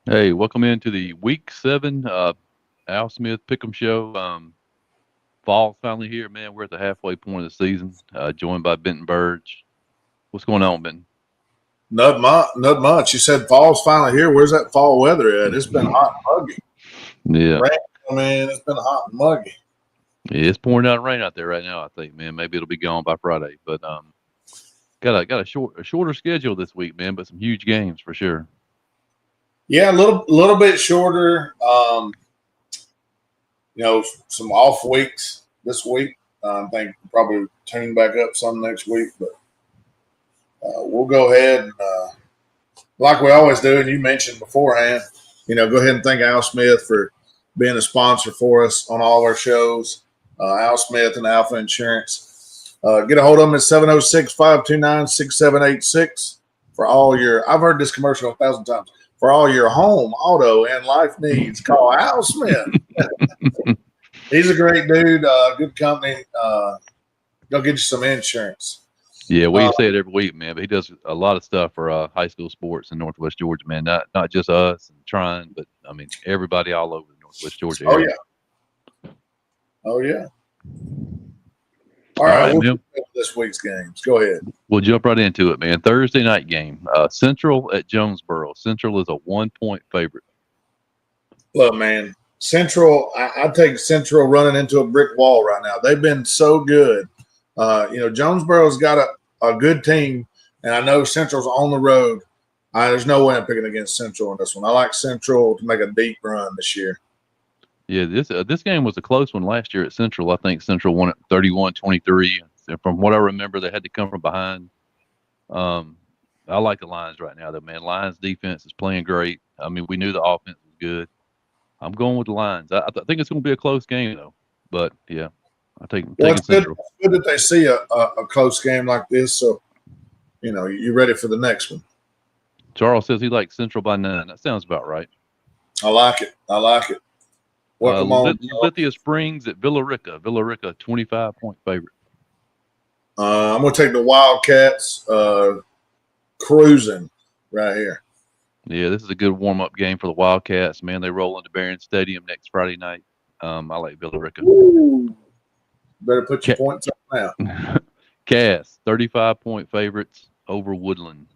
Hey, welcome into the Week 7 Al Smith Pickem Show. Fall's finally here, man. We're at the halfway point of the season, joined by Benton Burge. What's going on, Benton? Not much. You said fall's finally here. Where's that fall weather at? It's been hot and muggy. Yeah. Rain, man, it's been hot and muggy. Yeah, it's pouring down rain out there right now, I think, man. Maybe it'll be gone by Friday. But got a shorter schedule this week, man, but some huge games for sure. Yeah, a little bit shorter. Some off weeks this week. I think probably tune back up some next week, but we'll go ahead and like we always do. And you mentioned beforehand, go ahead and thank Al Smith for being a sponsor for us on all our shows. Al Smith and Alpha Insurance. Get a hold of them at 706-529-6786 for all your, I've heard this commercial 1,000 times, for all your home, auto, and life needs. Call Al Smith. He's a great dude, good company. Go get you some insurance. Yeah, we say it every week, man, but he does a lot of stuff for high school sports in Northwest Georgia, man. Not just us and Trine, but I mean everybody all over the Northwest Georgia Oh, area. yeah. Oh, yeah. All All right, right, we'll man. get this week's games. Go ahead. We'll jump right into it, man. Thursday night game. Central at Jonesboro. Central is a 1-point favorite. Look, man, Central, I take Central running into a brick wall right now. They've been so good. Jonesboro's got a good team, and I know Central's on the road. There's no way I'm picking against Central in this one. I like Central to make a deep run this year. Yeah, this game was a close one last year at Central. I think Central won it 31-23. And from what I remember, they had to come from behind. Um, I like the Lions right now, though, man. Lions defense is playing great. I mean, we knew the offense was good. I'm going with the Lions. I think it's going to be a close game, though. But yeah, I'm Well, taking it's good, Central. it's good that they see a close game like this. So, you're ready for the next one. Charles says he likes Central by 9. That sounds about right. I like it. I like it. Welcome on. Lithia Springs at Villa Rica. Villa Rica, 25-point favorite. I'm going to take the Wildcats cruising right here. Yeah, this is a good warm-up game for the Wildcats. Man, they roll into Barron Stadium next Friday night. I like Villa Rica. Ooh. Better put your points on now. Cass, 35-point favorites over Woodland.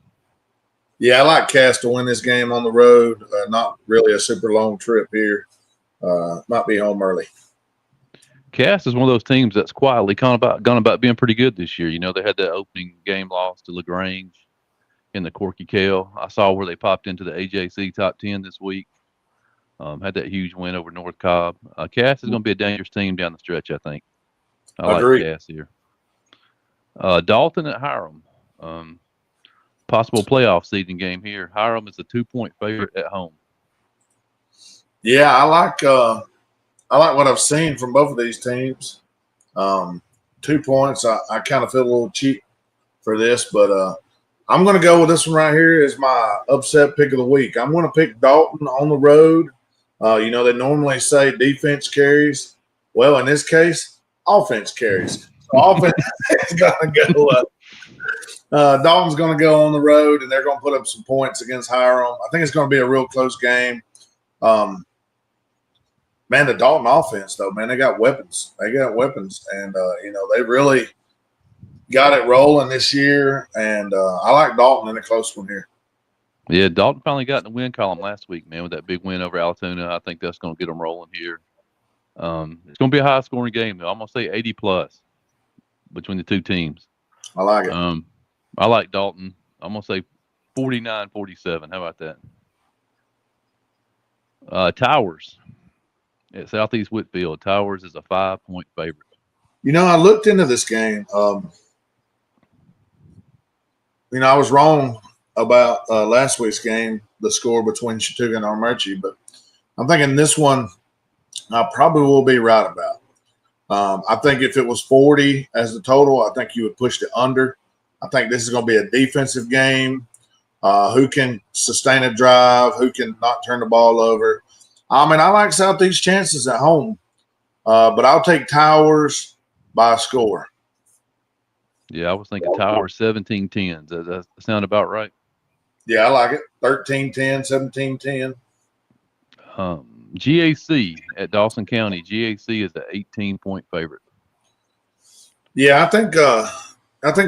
Yeah, I like Cass to win this game on the road. Not really a super long trip here. Might be home early. Cass is one of those teams that's quietly gone about being pretty good this year. You know, they had that opening game loss to LaGrange in the Corky Kale. I saw where they popped into the AJC top 10 this week. Had that huge win over North Cobb. Cass is going to be a dangerous team down the stretch, I think. I like Cass here. Dalton at Hiram. Possible playoff seeding game here. Hiram is a 2-point favorite at home. Yeah, I like what I've seen from both of these teams. 2 points. I kind of feel a little cheap for this, but I'm going to go with this one right here as my upset pick of the week. I'm going to pick Dalton on the road. They normally say defense carries. Well, in this case, offense carries. So offense is going to go Dalton's going to go on the road, and they're going to put up some points against Hiram. I think it's going to be a real close game. Man, the Dalton offense, though, man, they got weapons. And, they really got it rolling this year. And I like Dalton in a close one here. Yeah, Dalton finally got in the win column last week, man, with that big win over Altoona. I think that's going to get them rolling here. It's going to be a high-scoring game, though. I'm going to say 80-plus between the two teams. I like it. I like Dalton. I'm going to say 49-47. How about that? Towers at Southeast Whitfield. Towers is a 5-point favorite. I looked into this game. I was wrong about last week's game, the score between Chattooga and Armuchee, but I'm thinking this one I probably will be right about. I think if it was 40 as the total, I think you would push it under. I think this is going to be a defensive game. Who can sustain a drive? Who can not turn the ball over? I mean, I like Southeast chances at home, but I'll take Towers by a score. Yeah, I was thinking Towers 17-10. Does that sound about right? Yeah, I like it. 13-10, 17-10. GAC at Dawson County. GAC is the 18-point favorite. Yeah, I think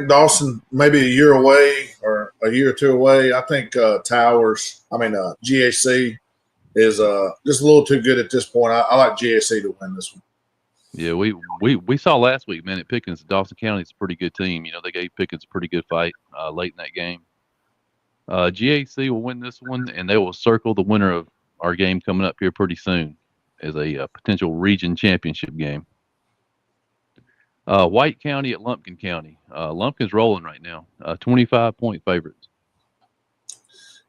Dawson maybe a year away or a year or two away. I think GAC is just a little too good at this point. I like GAC to win this one. Yeah, we saw last week, man, at Pickens, Dawson County is a pretty good team. You know, they gave Pickens a pretty good fight late in that game. GAC will win this one, and they will circle the winner of our game coming up here pretty soon as a potential region championship game. White County at Lumpkin County. Lumpkin's rolling right now. 25-point favorites.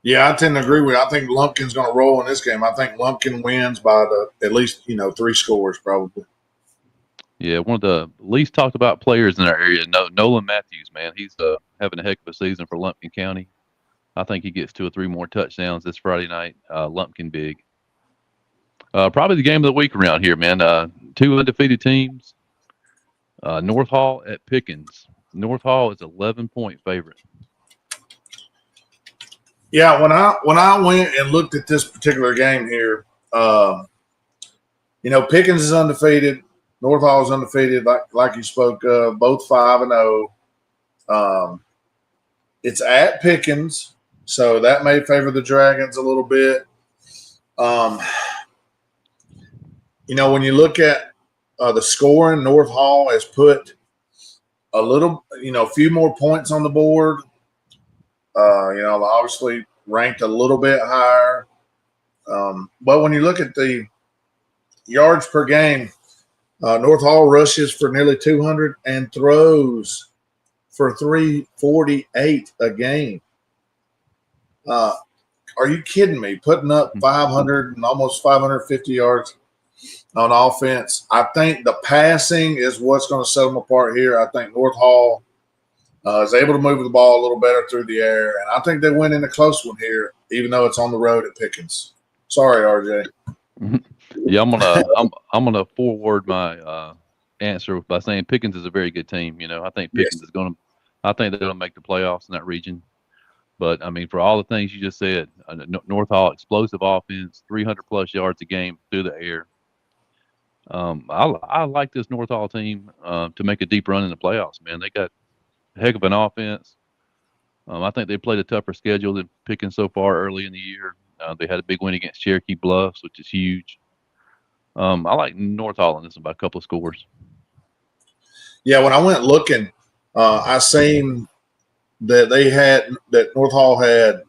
Yeah, I tend to agree with you. I think Lumpkin's going to roll in this game. I think Lumpkin wins by at least 3 scores probably. Yeah, one of the least talked about players in our area, Nolan Matthews, man. He's having a heck of a season for Lumpkin County. I think he gets 2 or 3 more touchdowns this Friday night. Lumpkin big. Probably the game of the week around here, man. 2 undefeated teams. North Hall at Pickens. North Hall is 11-point favorite. Yeah, when I went and looked at this particular game here, Pickens is undefeated. North Hall is undefeated, like you spoke of, both 5-0. It's at Pickens, so that may favor the Dragons a little bit. When you look at the scoring, North Hall has put a few more points on the board. Obviously ranked a little bit higher. But when you look at the yards per game, North Hall rushes for nearly 200 and throws for 348 a game. Are you kidding me? Putting up 500 and almost 550 yards on offense. I think the passing is what's going to set them apart here. I think North Hall is able to move the ball a little better through the air, and I think they win in a close one here, even though it's on the road at Pickens. Sorry, RJ. Yeah, I'm gonna forward my answer by saying Pickens is a very good team. I think Pickens is going to. I think they're going to make the playoffs in that region. But I mean, for all the things you just said, North Hall explosive offense, 300+ yards a game through the air. I like this North Hall team to make a deep run in the playoffs. Man, they got a heck of an offense. I think they played a tougher schedule than Pickens so far early in the year. They had a big win against Cherokee Bluffs, which is huge. I like North Hall in this one by a couple of scores. Yeah, when I went looking, I seen that North Hall had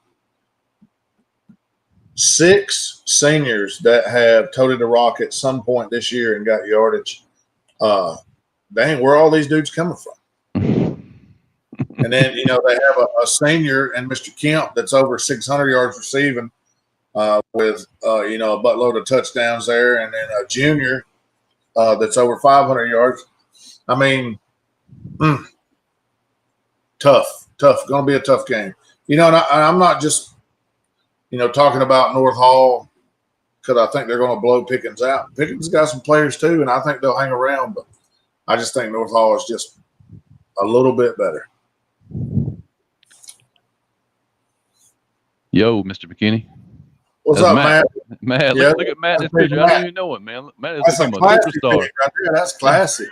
6 seniors that have toted the rock at some point this year and got yardage. Dang, where are all these dudes coming from? And then, they have a senior and Mr. Kemp that's over 600 yards receiving with, a buttload of touchdowns there. And then a junior that's over 500 yards. I mean, tough. Going to be a tough game. And I'm not just, talking about North Hall because I think they're going to blow Pickens out. Pickens got some players too, and I think they'll hang around. But I just think North Hall is just a little bit better. Yo, Mr. McKinney. What's up, Matt? Matt, Yeah. look at Matt in this picture. I don't even know him, man. Matt is That's become a a classy superstar. picture right there. That's classy.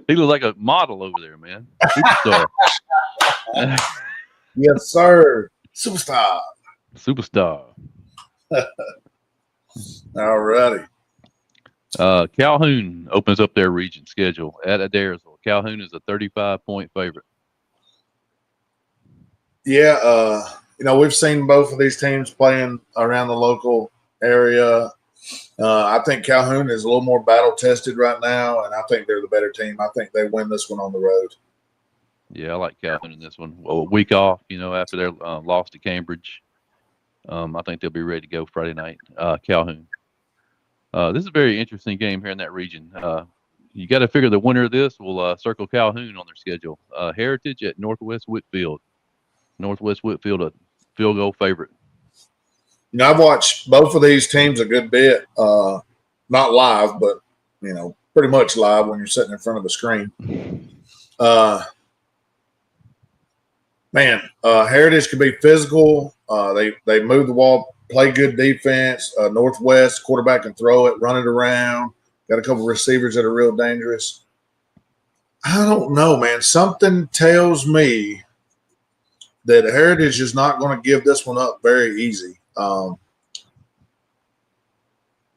He looks like a model over there, man. Superstar. Yes, sir. Superstar. Superstar. All righty. Calhoun opens up their region schedule at Adairsville. Calhoun is a 35-point favorite. Yeah, we've seen both of these teams playing around the local area. I think Calhoun is a little more battle-tested right now, and I think they're the better team. I think they win this one on the road. Yeah, I like Calhoun in this one. Well, a week off, after their loss to Cambridge. I think they'll be ready to go Friday night. Calhoun. This is a very interesting game here in that region. You got to figure the winner of this will circle Calhoun on their schedule. Heritage at Northwest Whitfield. Northwest Whitfield, a field goal favorite. I've watched both of these teams a good bit. Not live, but, pretty much live when you're sitting in front of the screen. Heritage can be physical. They move the play good defense. Northwest quarterback can throw it, run it around. Got a couple receivers that are real dangerous. I don't know, man. Something tells me that Heritage is not going to give this one up very easy. I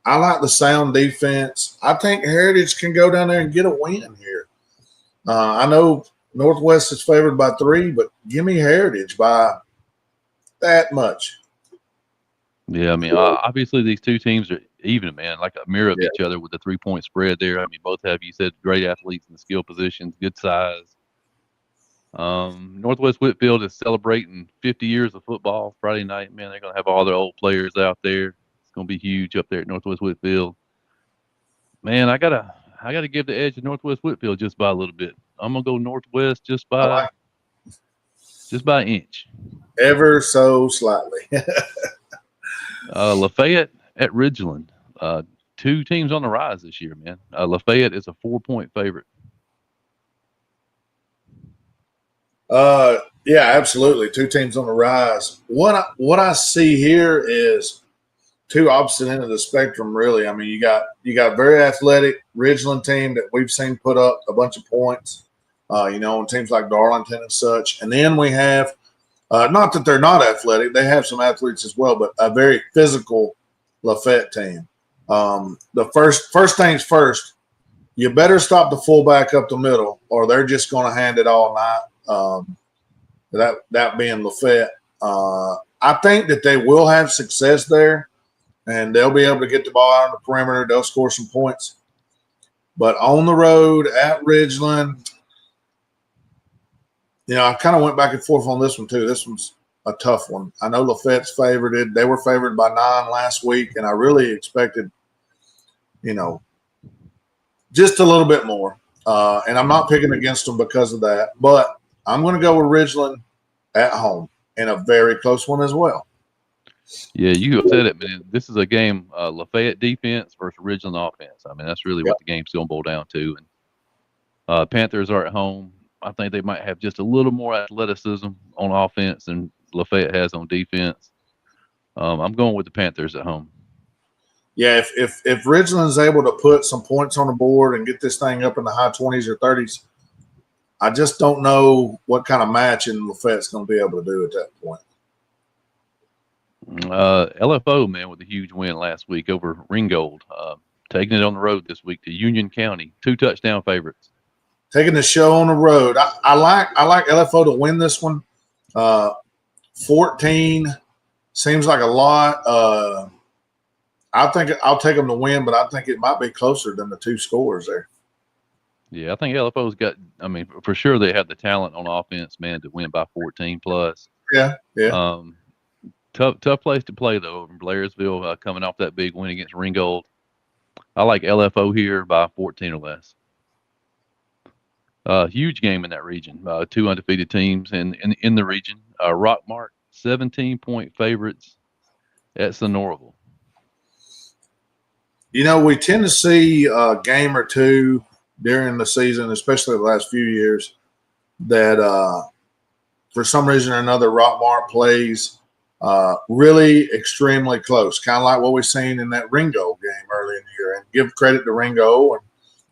like the sound defense. I think Heritage can go down there and get a win here. I know Northwest is favored by 3, but give me Heritage by that much. Yeah, I mean, obviously these two teams are even, man, like a mirror of Yeah. each other with the 3-point spread there. I mean, both have, you said, great athletes in the skill positions, good size. Northwest Whitfield is celebrating 50 years of football Friday night. Man, they're going to have all their old players out there. It's going to be huge up there at Northwest Whitfield. Man, I gotta give the edge to Northwest Whitfield just by a little bit. I'm gonna go Northwest just I by like an inch. ever so slightly. Lafayette at Ridgeland. Two teams on the rise this year, man. Lafayette is a 4-point favorite. Yeah, absolutely. Two teams on the rise. What I see here is two opposite end of the spectrum, really. I mean, you got a very athletic Ridgeland team that we've seen put up a bunch of points, on teams like Darlington and such. And then we have, not that they're not athletic, they have some athletes as well, but a very physical Lafayette team. The first things first, you better stop the fullback up the middle, or they're just going to hand it all night. That being Lafayette, I think that they will have success there, and they'll be able to get the ball out on the perimeter. They'll score some points. But on the road at Ridgeland, I kind of went back and forth on this one too. This one's a tough one. I know Lafayette's favored. They were favored by 9 last week, and I really expected, just a little bit more. And I'm not picking against them because of that. But I'm going to go with Ridgeland at home in a very close one as well. Yeah, you have said it, man. This is a game, Lafayette defense versus Ridgeland offense. I mean, that's really what the game's going to boil down to. And Panthers are at home. I think they might have just a little more athleticism on offense than Lafayette has on defense. I'm going with the Panthers at home. Yeah, if Ridgeland's able to put some points on the board and get this thing up in the high 20s or 30s, I just don't know what kind of matching Lafayette's going to be able to do at that point. LFO, man, with a huge win last week over Ringgold, taking it on the road this week to Union County, 2 touchdown favorites. Taking the show on the road. I like LFO to win this one. 14 seems like a lot. I think I'll take them to win, but I think it might be closer than the 2 scores there. Yeah, I think LFO's got. I mean, for sure they have the talent on offense, man, to win by 14 plus. Yeah. Tough place to play though in Blairsville, coming off that big win against Ringgold. I like LFO here by 14 or less. Huge game in that region. 2 undefeated teams in the region. Rockmart 17-point favorites at Sonoraville. We tend to see a game or two during the season, especially the last few years, that for some reason or another, Rockmart plays really extremely close, kind of like what we've seen in that Ringgold game early in the year. And give credit to Ringgold,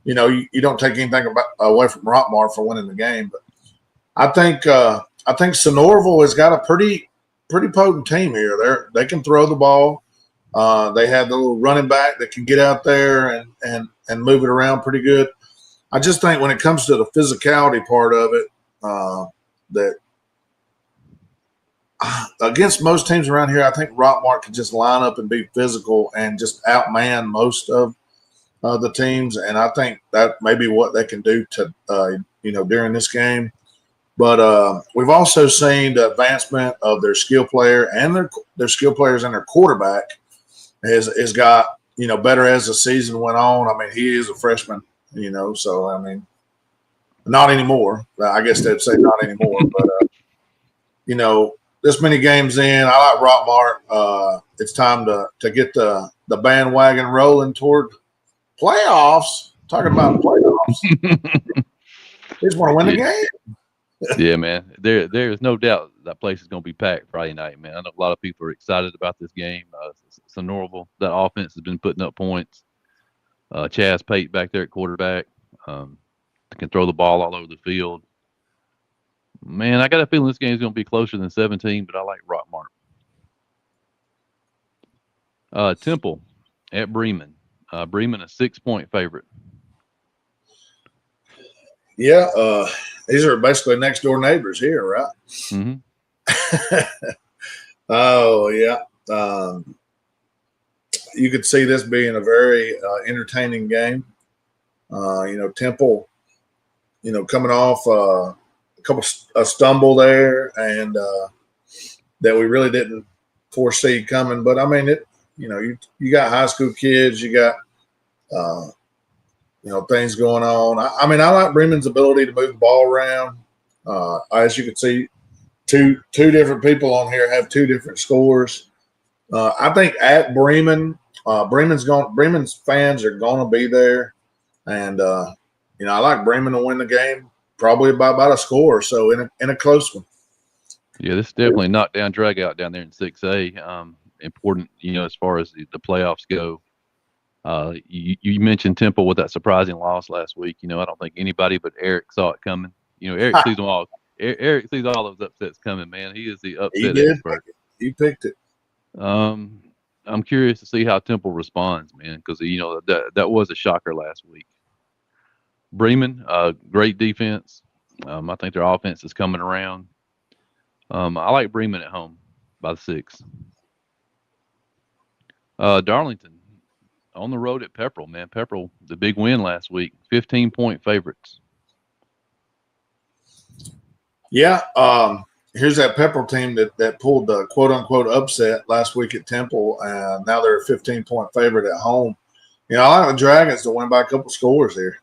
and you don't take anything away from Rockmart for winning the game, but I think Sonoraville has got a pretty potent team here. They can throw the ball. They have the little running back that can get out there and move it around pretty good. I just think when it comes to the physicality part of it, that against most teams around here, I think Rockmart can just line up and be physical and just outman most of the teams. And I think that may be what they can do to during this game. But we've also seen the advancement of their skill player and their skill players and their quarterback has got better as the season went on. I mean, he is a freshman, so I mean, not anymore. I guess they'd say not anymore, but this many games in, I like Rockmart. It's time to get the bandwagon rolling toward playoffs. Talking about playoffs, they just want to win the game. Yeah, man. There is no doubt that place is going to be packed Friday night, man. I know a lot of people are excited about this game. It's Norville. That offense has been putting up points. Chaz Pate back there at quarterback um, can throw the ball all over the field. Man, I got a feeling this game is going to be closer than 17, but I like Rockmart. Temple at Bremen. Bremen a 6-point favorite. Yeah, these are basically next door neighbors here, right? Mm-hmm. Oh yeah, you could see this being a very entertaining game. Temple, coming off a stumble there, and that we really didn't foresee coming. But I mean, you got high school kids, you got uh, things going on. I mean, I like Bremen's ability to move the ball around. As you can see, two different people on here have two different scores. I think at Bremen, Bremen's fans are going to be there, and I like Bremen to win the game, probably by about a score or so in a close one. Yeah, this is definitely knockdown drag out down there in 6A. Important, as far as the playoffs go. You mentioned Temple with that surprising loss last week. I don't think anybody but Eric saw it coming. Eric sees them all. Eric sees all those upsets coming. Man, he is the He upset did. expert. He picked it. I'm curious to see how Temple responds, man, because that was a shocker last week. Bremen, great defense. I think their offense is coming around. I like Bremen at home by the 6. Darlington on the road at Pepperell, man. Pepperell, the big win last week, 15-point favorites. Yeah. Here's that Pepperell team that pulled the quote unquote upset last week at Temple, and now they're a 15-point favorite at home. I like the Dragons to win by a couple scores here.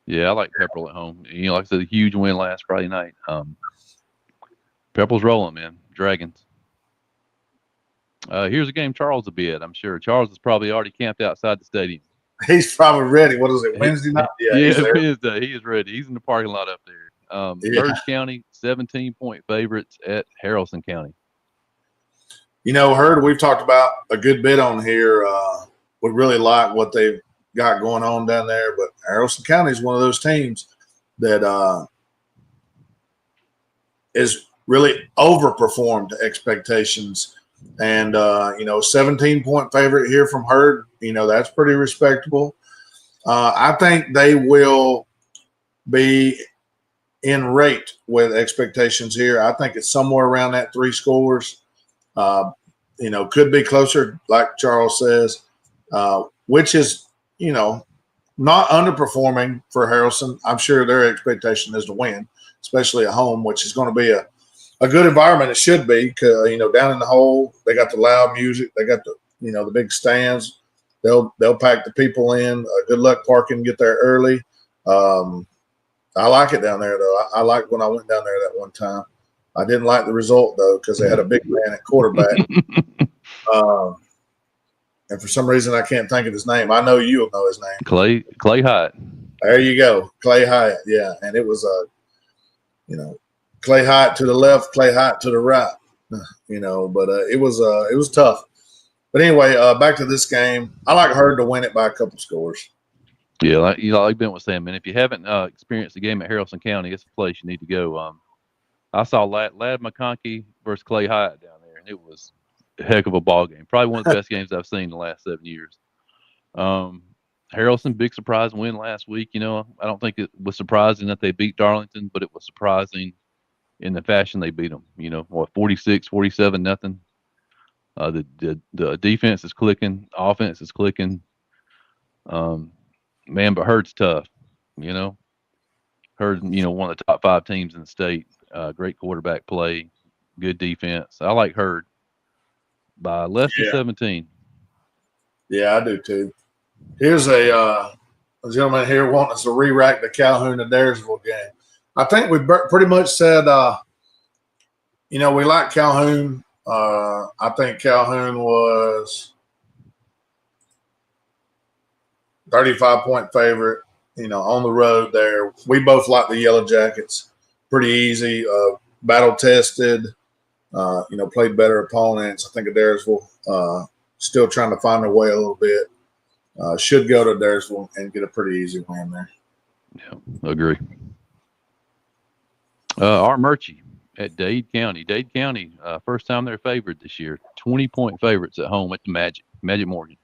Yeah, I like Pepperell at home. Like I said, a huge win last Friday night. Pepperell's rolling, man. Dragons. Here's a game Charles will be at. I'm sure Charles is probably already camped outside the stadium. He's probably ready. What is it, Wednesday night? Yeah, he's there. Wednesday. He is ready. He's in the parking lot up there. Sturge County, 17-point favorites at Haralson County. Herd, we've talked about a good bit on here. We really like what they've got going on down there, but Haralson County is one of those teams that is really overperformed expectations. And, 17-point favorite here from Herd, that's pretty respectable. I think they will be in rate with expectations here. I think it's somewhere around that 3 scores. Could be closer, like Charles says, which is, not underperforming for Haralson. I'm sure their expectation is to win, especially at home, which is going to be a good environment. It should be, because, down in the hole, they got the loud music. They got the big stands. They'll pack the people in. Good luck parking, get there early. I like it down there, though. I liked when I went down there that one time. I didn't like the result, though, because they had a big man at quarterback. And for some reason, I can't think of his name. I know you'll know his name. Clay Hyatt. There you go. Clay Hyatt. Yeah. And it was, Clay Hyatt to the left, Clay Hyatt to the right, but it was tough. But anyway, back to this game. I like Herd to win it by a couple scores. Yeah, like Ben was saying, man, if you haven't experienced the game at Haralson County, it's a place you need to go. I saw Lad McConkey versus Clay Hyatt down there, and it was a heck of a ball game. Probably one of the best games I've seen in the last 7 years. Haralson, big surprise win last week. I don't think it was surprising that they beat Darlington, but it was surprising in the fashion they beat them. 46, 47, nothing. The defense is clicking, offense is clicking. Man, but Herd's tough. Herd, one of the top 5 teams in the state. Great quarterback play, good defense. I like Herd by less than 17. Yeah, I do too. Here's a gentleman here wanting us to re-rack the Calhoun and Daresville game. I think we pretty much said, we like Calhoun. I think Calhoun was 35-point favorite. on the road there. We both like the Yellow Jackets. Pretty easy, battle tested. Played better opponents. I think Adairsville still trying to find their way a little bit. Should go to Adairsville and get a pretty easy win there. Yeah, agree. Our Murchie at Dade County. Dade County, first time they're favored this year. 20-point favorites at home at the Magic Morgan.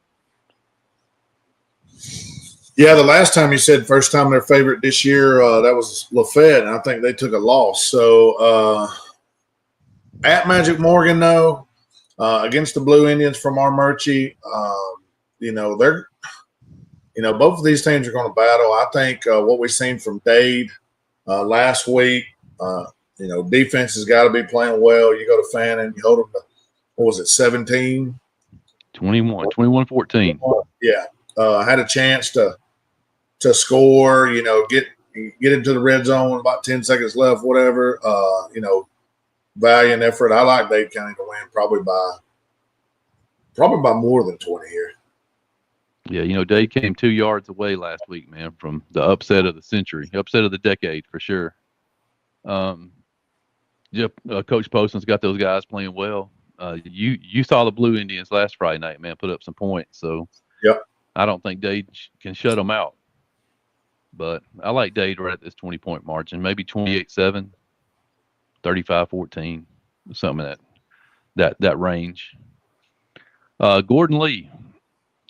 Yeah, the last time you said first time they're favorite this year, that was Lafayette, and I think they took a loss. So at Magic Morgan, though, against the Blue Indians from our Murchie, they're both of these teams are going to battle. I think what we've seen from Dade last week, defense has got to be playing well. You go to Fannin, you hold them to, what was it, 17? 21-14. Yeah. Had a chance to score, get into the red zone with about 10 seconds left, whatever. Valiant effort. I like Dade County to win probably by more than 20 here. Yeah, Dade came 2 yards away last week, man, from the upset of the century, upset of the decade for sure. Coach Poston's got those guys playing well. You saw the Blue Indians last Friday night, man, put up some points. So yep. I don't think Dade can shut them out. But I like Dade right at this 20-point margin, maybe 28-7, 35-14, something in that range. Gordon Lee,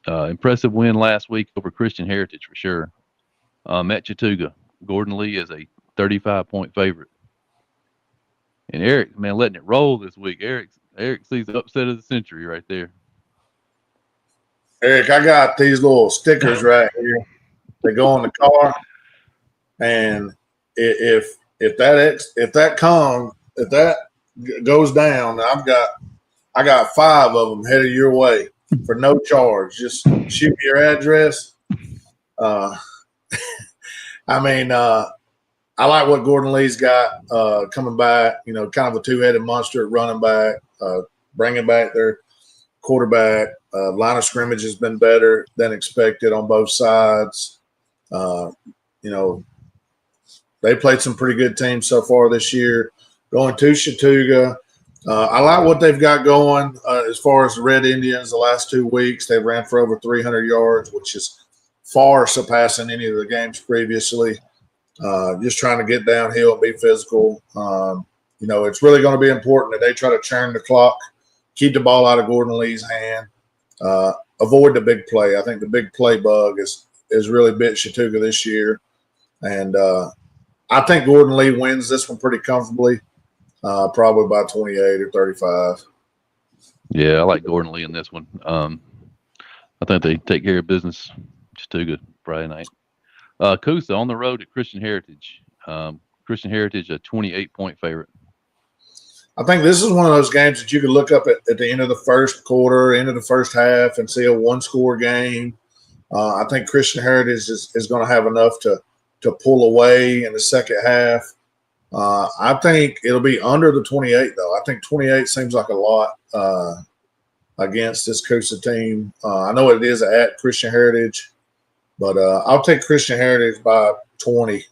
impressive win last week over Christian Heritage for sure. At Chattooga, Gordon Lee is a 35-point favorite. And Eric, man, letting it roll this week. Eric sees the upset of the century right there. Eric, I got these little stickers right here. They go in the car, and if that goes down, I got 5 of them headed your way for no charge. Just shoot me your address. I like what Gordon Lee's got coming back. Kind of a two-headed monster at running back, bringing back their quarterback. Line of scrimmage has been better than expected on both sides. They played some pretty good teams so far this year. Going to Chattooga, I like what they've got going as far as the Red Indians. The last 2 weeks, they ran for over 300 yards, which is far surpassing any of the games previously. Just trying to get downhill and be physical. It's really going to be important that they try to churn the clock, keep the ball out of Gordon Lee's hand, avoid the big play. I think the big play bug is really bit Chattooga this year. And I think Gordon Lee wins this one pretty comfortably, probably by 28 or 35. Yeah, I like Gordon Lee in this one. I think they take care of business. Chattooga Friday night. Coosa on the road at Christian Heritage. Christian Heritage, a 28-point favorite. I think this is one of those games that you can look up at the end of the first quarter, end of the first half, and see a one-score game. I think Christian Heritage is going to have enough to pull away in the second half. I think it'll be under the 28, though. I think 28 seems like a lot against this Coosa team. I know it is at Christian Heritage, but I'll take Christian Heritage by 20.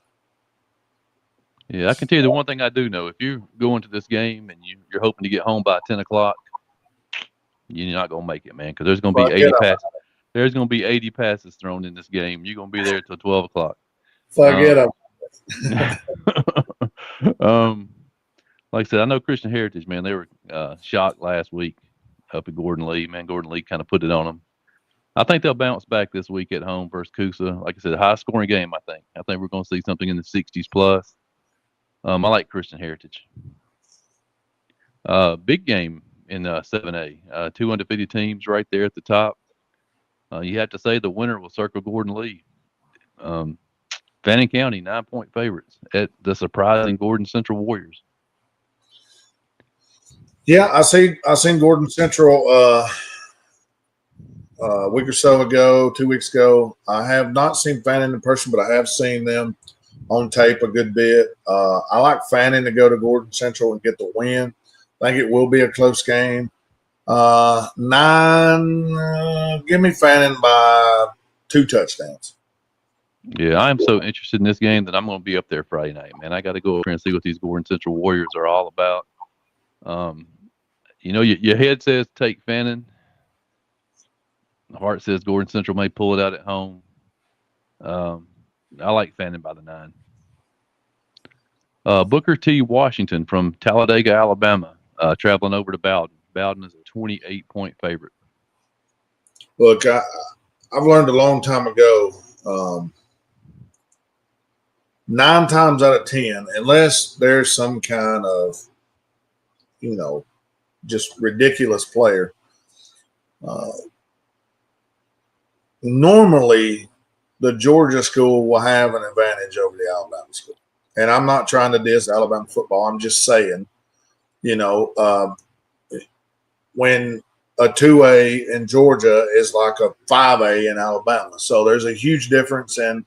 Yeah, I can tell you the one thing I do know. If you're going to this game and you're hoping to get home by 10 o'clock, you're not going to make it, man, because there's going to be 80 passes. There's going to be 80 passes thrown in this game. You're going to be there till 12 o'clock. Forget them. Like I said, I know Christian Heritage, man, they were shocked last week up at Gordon Lee. Man, Gordon Lee kind of put it on them. I think they'll bounce back this week at home versus Coosa. Like I said, a high-scoring game, I think. I think we're going to see something in the 60s plus. I like Christian Heritage. Big game in 7A. 2 undefeated teams right there at the top. You have to say the winner will circle Gordon Lee. Fannin County, 9-point favorites at the surprising Gordon Central Warriors. Yeah, I seen Gordon Central a week or so ago, 2 weeks ago. I have not seen Fannin in person, but I have seen them on tape a good bit. I like Fannin to go to Gordon Central and get the win. I think it will be a close game. 9, give me Fannin by 2 touchdowns. Yeah, I am so interested in this game that I'm going to be up there Friday night, man. I got to go up there and see what these Gordon Central Warriors are all about. Um, your head says take Fannin. The heart says Gordon Central may pull it out at home. Um, I like Fannin by the 9. Booker T. Washington from Talladega, Alabama, traveling over to Bowden. Bowden is a 28-point favorite. Look, I've learned a long time ago. 9 times out of 10, unless there's some kind of, just ridiculous player, uh, normally the Georgia school will have an advantage over the Alabama school. And I'm not trying to diss Alabama football. I'm just saying, when a 2A in Georgia is like a 5A in Alabama. So there's a huge difference in,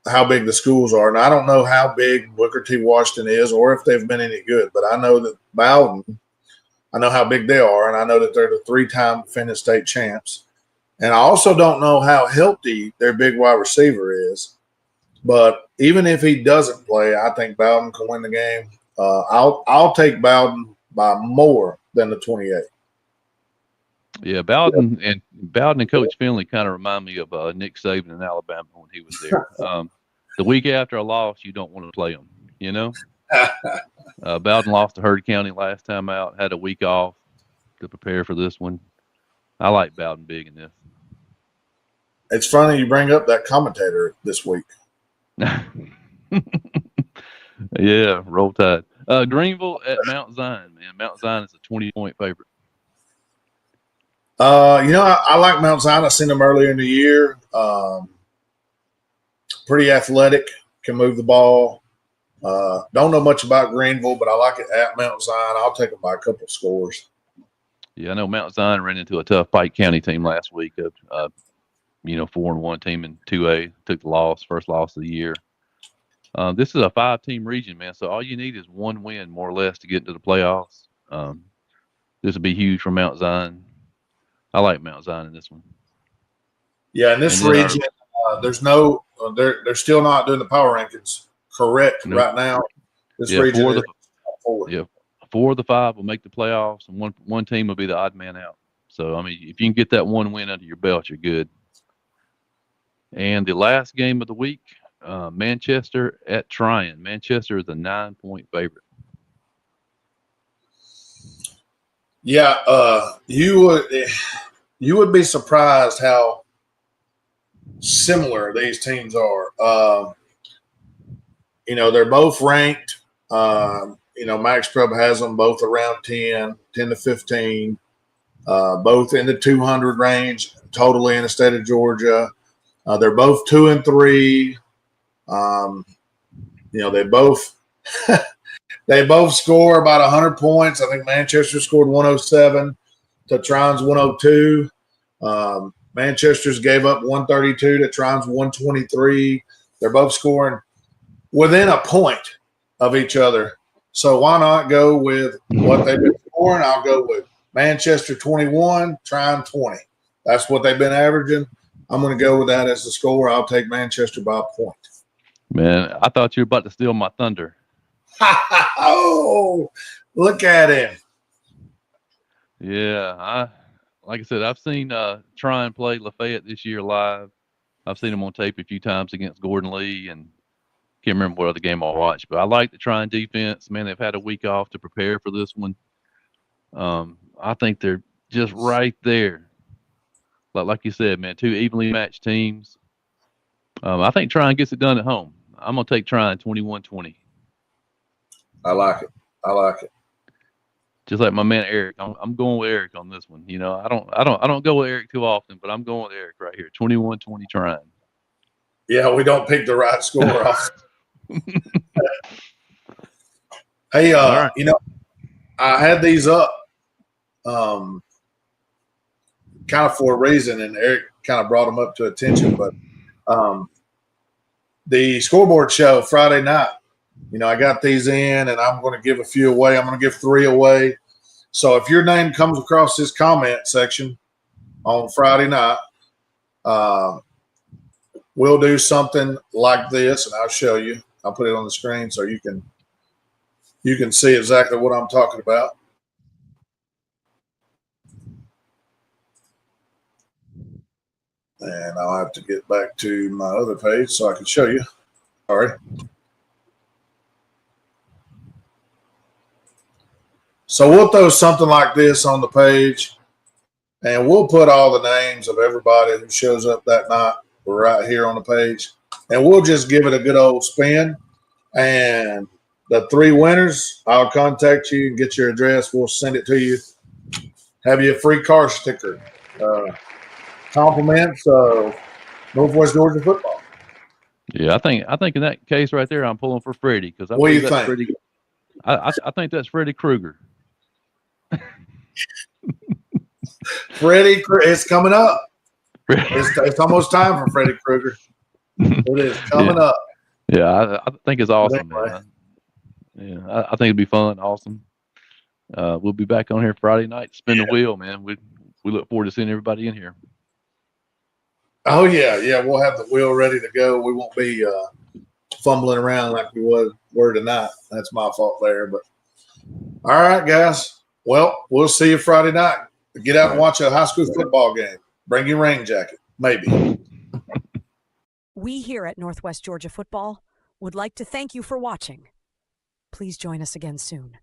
how big the schools are. And I don't know how big Booker T. Washington is or if they've been any good, but I know that Bowden, I know how big they are, and I know that they're the 3-time defending state champs. And I also don't know how healthy their big wide receiver is. But even if he doesn't play, I think Bowden can win the game. I'll take Bowden by more than the 28. Yeah, Bowden and Coach Finley kind of remind me of Nick Saban in Alabama when he was there. The week after a loss, you don't want to play them. Bowden lost to Hurd County last time out. Had a week off to prepare for this one. I like Bowden big in this. It's funny you bring up that commentator this week. Yeah, roll tide. Greenville at Mount Zion, man. Mount Zion is a 20-point favorite. I like Mount Zion. I seen them earlier in the year. Pretty athletic, can move the ball. Don't know much about Greenville, but I like it at Mount Zion. I'll take them by a couple of scores. Yeah, I know Mount Zion ran into a tough Pike County team last week. 4-1 team in 2A. Took the loss, first loss of the year. This is a 5-team region, man. So all you need is one win, more or less, to get into the playoffs. This would be huge for Mount Zion. I like Mount Zion in this one. Yeah, in this region, there's no. They're still not doing the power rankings correct right now. This region is 4 of the 5 will make the playoffs, and one team will be the odd man out. So I mean, if you can get that one win under your belt, you're good. And the last game of the week, Manchester at Tryon. Manchester is a 9-point favorite. Yeah, you would be surprised how similar these teams are. They're both ranked. Max Prep has them both around 10 to 15, both in the 200 range, totally in the state of Georgia. They're both 2 and 3. They both they both score about 100 points. I think Manchester scored 107 to Tryon's 102. Manchester's gave up 132 to Tryon's 123. They're both scoring within a point of each other. So why not go with what they've been scoring? I'll go with Manchester 21, Tryon 20. That's what they've been averaging. I'm going to go with that as the score. I'll take Manchester by a point. Man, I thought you were about to steal my thunder. Oh, look at him. Yeah, like I said, I've seen Tryon play Lafayette this year live. I've seen him on tape a few times against Gordon Lee, and can't remember what other game I watched. But I like the Tryon defense. Man, they've had a week off to prepare for this one. I think they're just right there. Like you said, man, 2 evenly matched teams. I think Tryon gets it done at home. I'm gonna take Tryon 21-20. I like it. Just like my man Eric, I'm going with Eric on this one. I don't go with Eric too often, but I'm going with Eric right here. 21-20 Tryon. Yeah, we don't pick the right score off. Hey, right. I had these up kind of for a reason, and Eric kind of brought them up to attention. But the scoreboard show Friday night, I got these in, and I'm going to give a few away. I'm going to give 3 away. So if your name comes across this comment section on Friday night, we'll do something like this, and I'll show you. I'll put it on the screen so you can see exactly what I'm talking about. And I'll have to get back to my other page so I can show you. Sorry. So we'll throw something like this on the page, and we'll put all the names of everybody who shows up that night right here on the page, and we'll just give it a good old spin. And the 3 winners, I'll contact you and get your address. We'll send it to you. Have you a free car sticker. Compliments of Northwest Georgia football. Yeah, I think in that case right there, I'm pulling for Freddie because I What do believe you that's think? Freddie. I think that's Freddie Krueger. Freddie, it's coming up. It's almost time for Freddie Krueger. It is coming up. Yeah, I think it's awesome, Anyway. man. Yeah, I think it'd be fun, awesome. We'll be back on here Friday night to spin the wheel, man. We look forward to seeing everybody in here. Oh yeah, we'll have the wheel ready to go. We won't be fumbling around like we were tonight. That's my fault there. But all right, guys. Well, we'll see you Friday night. Get out and watch a high school football game. Bring your rain jacket, maybe. We here at Northwest Georgia Football would like to thank you for watching. Please join us again soon.